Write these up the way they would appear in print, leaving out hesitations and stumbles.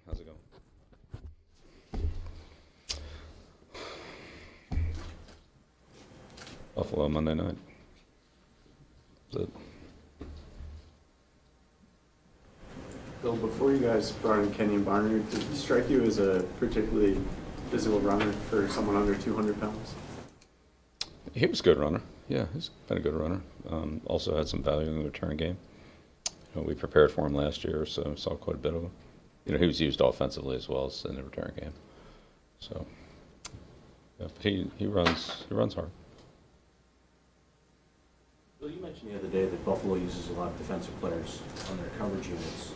How's it going? Buffalo Monday night. Is it? Bill, before you guys brought in Kenyon Barnard, did he strike you as a particularly physical runner for someone under 200 pounds? He was a good runner. Yeah, he's been a good runner. Also had some value in the return game. We prepared for him last year, so saw quite a bit of him. He was used offensively as well as in the return game. So, yeah, but he runs hard. Bill, you mentioned the other day that Buffalo uses a lot of defensive players on their coverage units.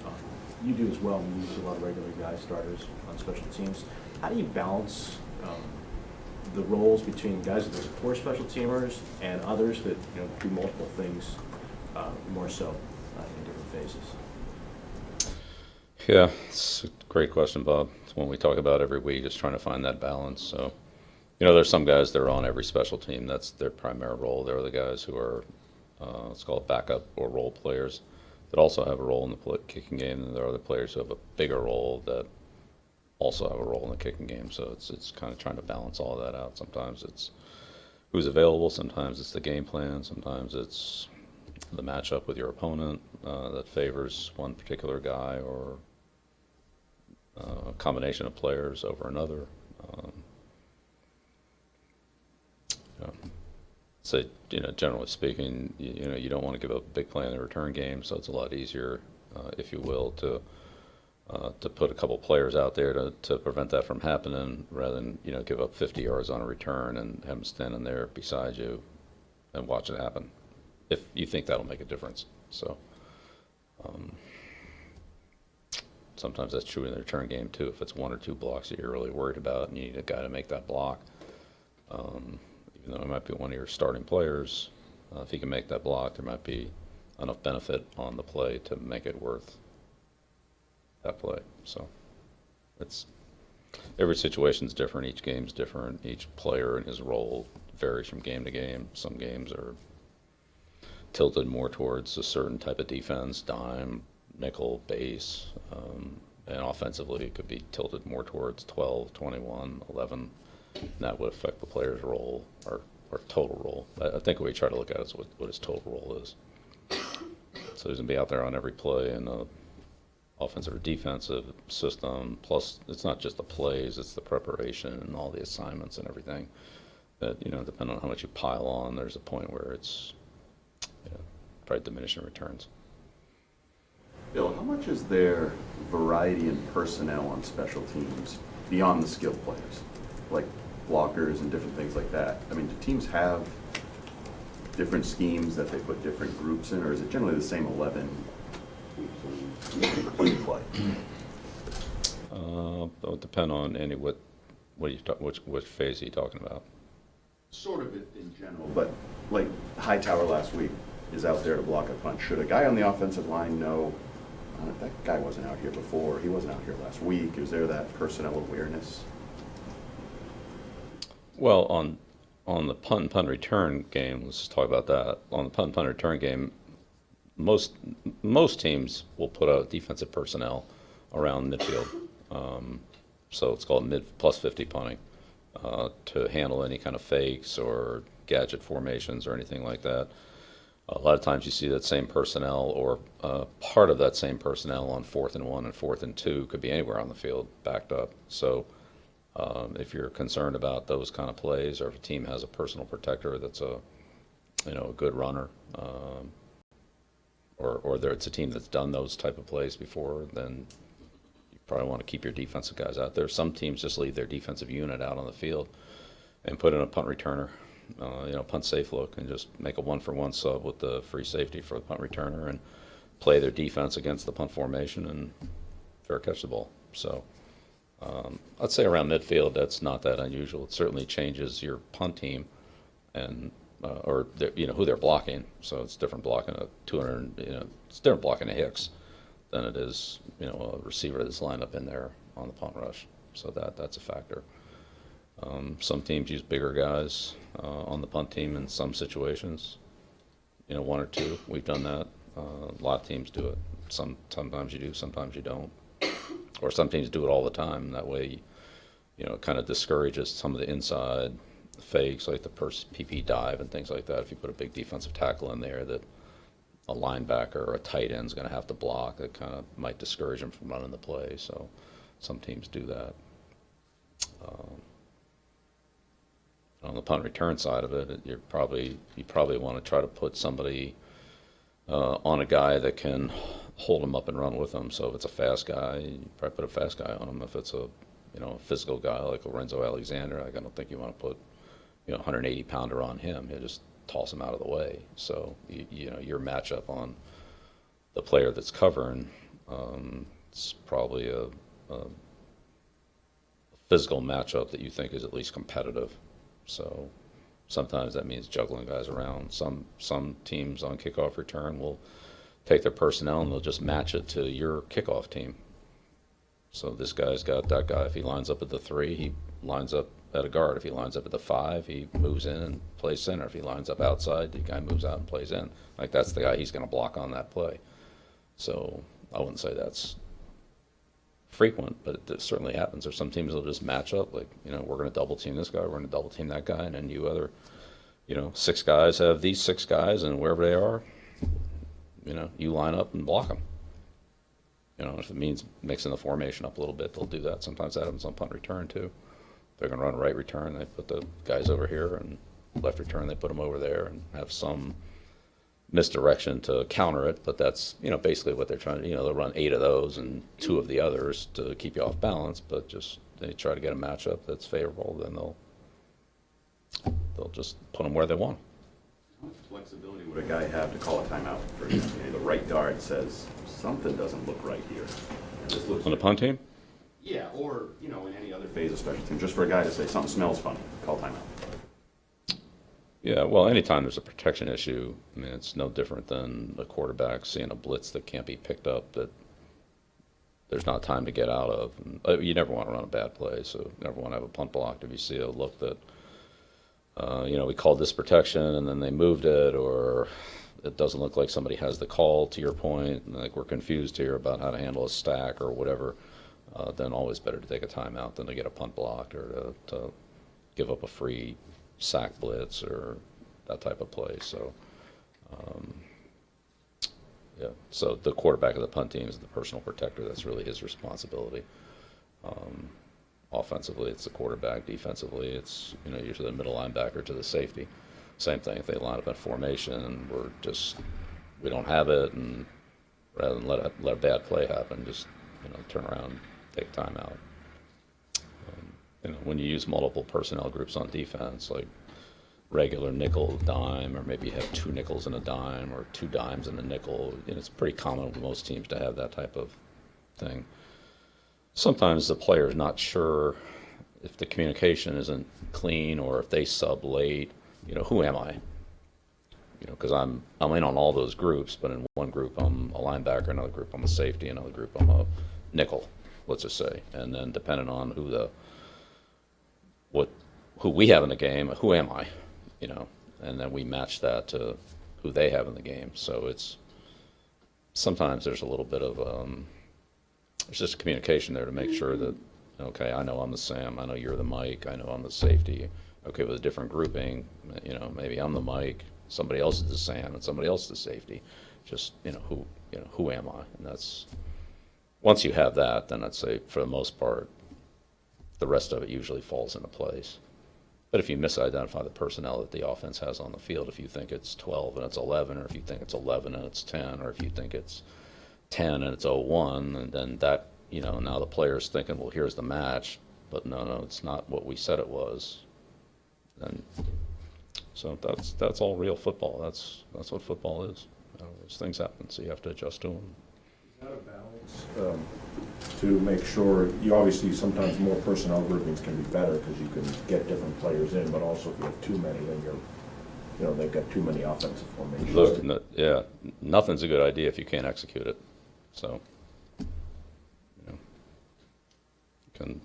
You do as well, and you use a lot of regular guy starters on special teams. How do you balance the roles between guys that are core special teamers and others that do multiple things more so in different phases? Yeah, it's a great question, Bob. It's one we talk about every week, just trying to find that balance. So, there's some guys that are on every special team. That's their primary role. They're the guys who are, let's call it backup or role players that also have a role in the kicking game. And there are other players who have a bigger role that also have a role in the kicking game. So it's kind of trying to balance all of that out. Sometimes it's who's available. Sometimes it's the game plan. Sometimes it's the matchup with your opponent that favors one particular guy or a combination of players over another. So, generally speaking, you don't want to give up a big play in the return game, so it's a lot easier, if you will, to put a couple players out there to prevent that from happening, rather than give up 50 yards on a return and have them standing there beside you and watch it happen, if you think that'll make a difference. So sometimes that's true in the return game too. If it's one or two blocks that you're really worried about and you need a guy to make that block, even though it might be one of your starting players, if he can make that block, there might be enough benefit on the play to make it worth that play. So it's every situation's different, each game's different, each player and his role varies from game to game. Some games are tilted more towards a certain type of defense, dime, nickel, base, and offensively it could be tilted more towards 12, 21, 11. And that would affect the player's role or total role. I think what we try to look at is what his total role is. So he's going to be out there on every play in the offensive or defensive system. Plus, it's not just the plays, it's the preparation and all the assignments and everything. That, depending on how much you pile on, there's a point where it's probably diminishing returns. Bill, how much is there variety in personnel on special teams beyond the skilled players? Like blockers and different things like that. I mean, do teams have different schemes that they put different groups in, or is it generally the same 11 play? That would depend on which phase are you talking about? Sort of in general, but like Hightower last week is out there to block a punch. Should a guy on the offensive line know, that guy wasn't out here before, he wasn't out here last week? Is there that personnel awareness? Well, on the punt return game, let's just talk about that. On the punt return game, most teams will put out defensive personnel around midfield. So it's called mid plus 50 punting to handle any kind of fakes or gadget formations or anything like that. A lot of times you see that same personnel or part of that same personnel on 4th and 1 and 4th and 2 could be anywhere on the field backed up. So if you're concerned about those kind of plays, or if a team has a personal protector that's a good runner, or it's a team that's done those type of plays before, then you probably want to keep your defensive guys out there. Some teams just leave their defensive unit out on the field and put in a punt returner, punt safe look, and just make a 1-for-1 sub with the free safety for the punt returner and play their defense against the punt formation and fair catch the ball. So I'd say around midfield, that's not that unusual. It certainly changes your punt team and or who they're blocking. So it's different blocking a 200, it's different blocking a Hicks than it is, a receiver that's lined up in there on the punt rush. So that's a factor. Some teams use bigger guys on the punt team in some situations. 1 or 2. We've done that. A lot of teams do it. Sometimes you do, sometimes you don't. or some teams do it all the time. That way, it kind of discourages some of the inside fakes, like the PP dive and things like that. If you put a big defensive tackle in there that a linebacker or a tight end is going to have to block, that kind of might discourage them from running the play. So some teams do that. On the punt return side of it, you probably want to try to put somebody on a guy that can hold him up and run with him. So if it's a fast guy, you probably put a fast guy on him. If it's a physical guy like Lorenzo Alexander, I don't think you want to put 180 pounder on him. You just toss him out of the way. So your matchup on the player that's covering, it's probably a physical matchup that you think is at least competitive. So sometimes that means juggling guys around. Some teams on kickoff return will take their personnel and they'll just match it to your kickoff team. So this guy's got that guy. If he lines up at the 3, he lines up at a guard. If he lines up at the 5, he moves in and plays center. If he lines up outside, the guy moves out and plays in. Like, that's the guy he's going to block on that play. So I wouldn't say that's frequent, but it certainly happens. Or some teams will just match up, like, we're going to double team this guy, we're going to double team that guy, and then you other, 6 guys have these 6 guys, and wherever they are, you line up and block them. If it means mixing the formation up a little bit, they'll do that. Sometimes that happens on punt return too. They're going to run a right return, they put the guys over here, and left return, they put them over there, and have some misdirection to counter it. But that's basically what they're trying to. They'll run 8 of those and 2 of the others to keep you off balance. But just they try to get a matchup that's favorable, then they'll just put them where they want. How much flexibility would a guy have to call a timeout? For example, the right guard says something doesn't look right here. This looks On the punt team? Yeah, or in any other phase of special team, just for a guy to say something smells funny, call timeout. Yeah, well, anytime there's a protection issue, I mean, it's no different than a quarterback seeing a blitz that can't be picked up, that there's not time to get out of. And, you never want to run a bad play, so you never want to have a punt blocked if you see a look that, we called this protection and then they moved it, or it doesn't look like somebody has the call, to your point, and like we're confused here about how to handle a stack or whatever. Then always better to take a timeout than to get a punt blocked or to give up a free sack blitz or that type of play. So, so the quarterback of the punt team is the personal protector. That's really his responsibility. Offensively, it's the quarterback. Defensively, it's usually the middle linebacker to the safety. Same thing if they line up in formation and we don't have it, and rather than let a bad play happen, just turn around, take time out. When you use multiple personnel groups on defense, like regular nickel, dime, or maybe you have 2 nickels and a dime, or 2 dimes and a nickel, it's pretty common with most teams to have that type of thing. Sometimes the player is not sure if the communication isn't clean, or if they sub late. Who am I? Because I'm in on all those groups, but in one group I'm a linebacker, another group I'm a safety, another group I'm a nickel, let's just say. And then depending on who we have in the game, who am I? And then we match that to who they have in the game. So it's sometimes there's a little bit of there's just communication there to make sure that, okay, I know I'm the Sam, I know you're the Mike, I know I'm the safety. Okay, with a different grouping, maybe I'm the Mike, somebody else is the Sam, and somebody else is the safety. Just who am I? And that's, once you have that, then I'd say for the most part, the rest of it usually falls into place. But if you misidentify the personnel that the offense has on the field, if you think it's 12 and it's 11, or if you think it's 11 and it's 10, or if you think it's 10 and it's 01, and then that, now the player's thinking, well, here's the match, but no, it's not what we said it was. And so that's all real football. That's what football is. Those things happen, so you have to adjust to them. Is that a balance to make sure, you obviously sometimes more personnel groupings can be better because you can get different players in, but also if you have too many, then they've got too many offensive formations. Look, nothing's a good idea if you can't execute it. So, you can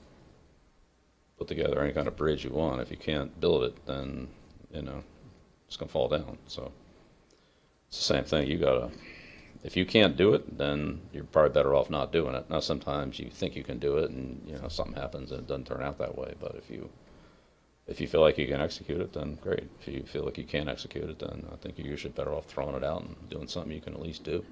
put together any kind of bridge you want. If you can't build it, then, it's going to fall down. So, it's the same thing. You gotta, if you can't do it, then you're probably better off not doing it. Now, sometimes you think you can do it, and something happens and it doesn't turn out that way. But if you feel like you can execute it, then great. If you feel like you can't execute it, then I think you're usually better off throwing it out and doing something you can at least do.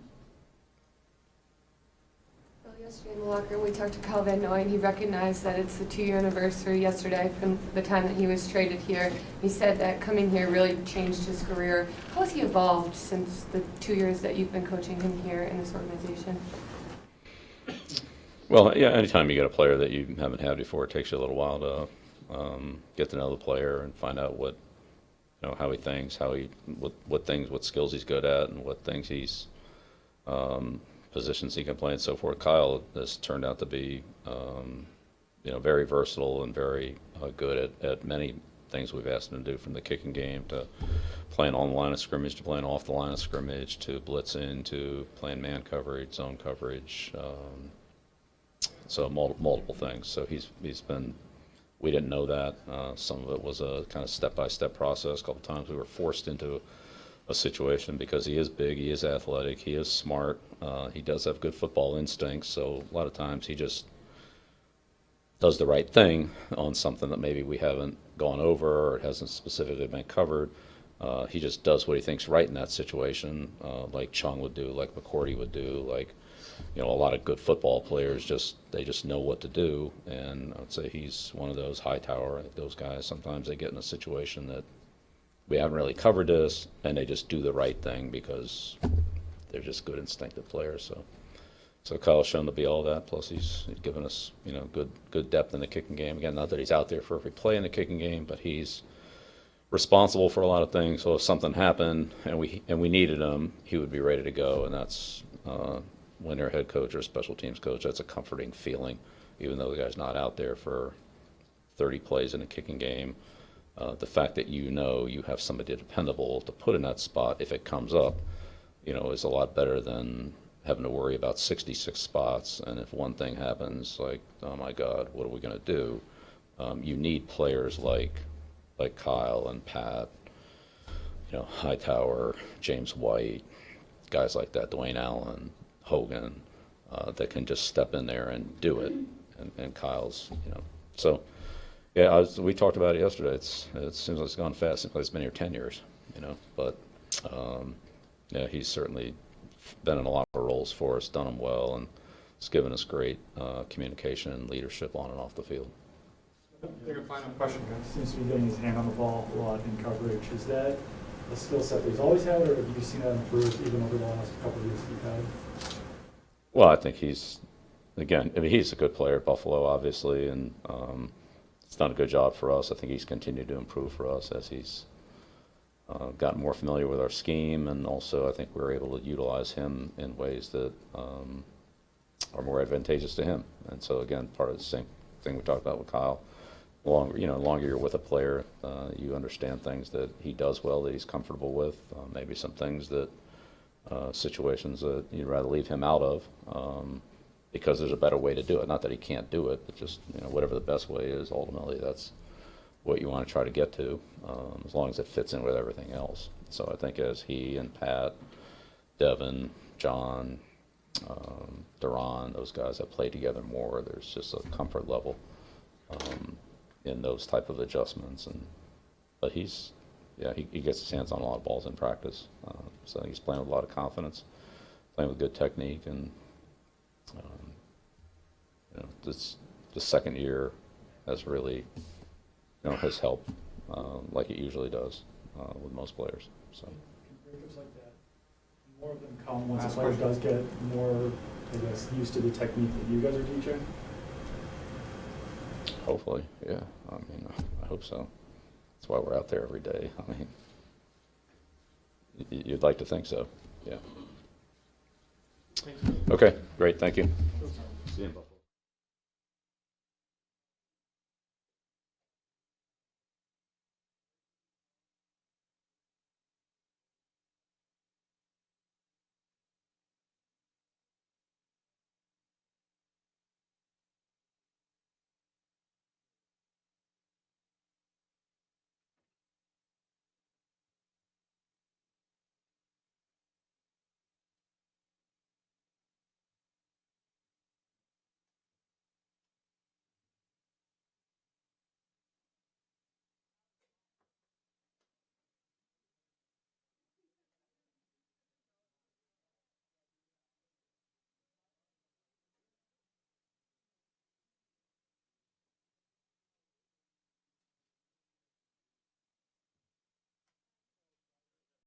Well, yesterday in the locker room, we talked to Kyle Van Noy, and he recognized that it's the 2-year anniversary yesterday from the time that he was traded here. He said that coming here really changed his career. How has he evolved since the 2 years that you've been coaching him here in this organization? Well, yeah, anytime you get a player that you haven't had before, it takes you a little while to get to know the player and find out what, how he thinks, what skills he's good at, and what things positions he can play and so forth. Kyle has turned out to be, very versatile and very good at many things we've asked him to do, from the kicking game to playing on the line of scrimmage to playing off the line of scrimmage to blitzing to playing man coverage, zone coverage. So multiple things. So he's been. We didn't know that. Some of it was a kind of step-by-step process. A couple times we were forced into a situation because he is big, he is athletic, he is smart, he does have good football instincts. So a lot of times he just does the right thing on something that maybe we haven't gone over or it hasn't specifically been covered. He just does what he thinks right in that situation, like Chung would do, like McCourty would do, like a lot of good football players just know what to do, and I'd say he's one of those. Hightower, those guys, sometimes they get in a situation that we haven't really covered this, and they just do the right thing because they're just good instinctive players. So Kyle's shown to be all that. Plus he's given us good depth in the kicking game. Again, not that he's out there for every play in the kicking game, but he's responsible for a lot of things. So if something happened and we needed him, he would be ready to go, and that's. When they're a head coach or a special teams coach, that's a comforting feeling, even though the guy's not out there for 30 plays in a kicking game. The fact that you have somebody dependable to put in that spot if it comes up, is a lot better than having to worry about 66 spots. And if one thing happens, like, oh my God, what are we going to do? You need players like Kyle and Pat, Hightower, James White, guys like that, Dwayne Allen, Hogan, that can just step in there and do it, and Kyle's, so yeah, we talked about it yesterday. It seems like it's gone fast. Seems like it's been here 10 years, but yeah, he's certainly been in a lot of roles for us, done them well, and it's given us great communication and leadership on and off the field. I think a final question, guys. Seems to be getting his hand on the ball a lot in coverage. Is that a skill set that he's always had, or have you seen that improve even over the last couple of years that you've had? Well, I think he's a good player at Buffalo, obviously, and he's done a good job for us. I think he's continued to improve for us as he's gotten more familiar with our scheme, and also I think we're able to utilize him in ways that are more advantageous to him. And so again, part of the same thing we talked about with Kyle. Longer you're with a player, you understand things that he does well, that he's comfortable with. Maybe some things that situations that you'd rather leave him out of because there's a better way to do it. Not that he can't do it, but just whatever the best way is. Ultimately, that's what you want to try to get to, as long as it fits in with everything else. So I think as he and Pat, Devin, John, Duran, those guys have played together more, there's just a comfort level in those type of adjustments. But he gets his hands on a lot of balls in practice. So he's playing with a lot of confidence, playing with good technique, and the second year has really has helped like it usually does with most players. So. Breakers like that, more of them come once a player does get more, I guess, used to the technique that you guys are teaching. Hopefully, yeah. I mean, I hope so. That's why we're out there every day. I mean, you'd like to think so, yeah. Okay, great, thank you. See you in Buffalo.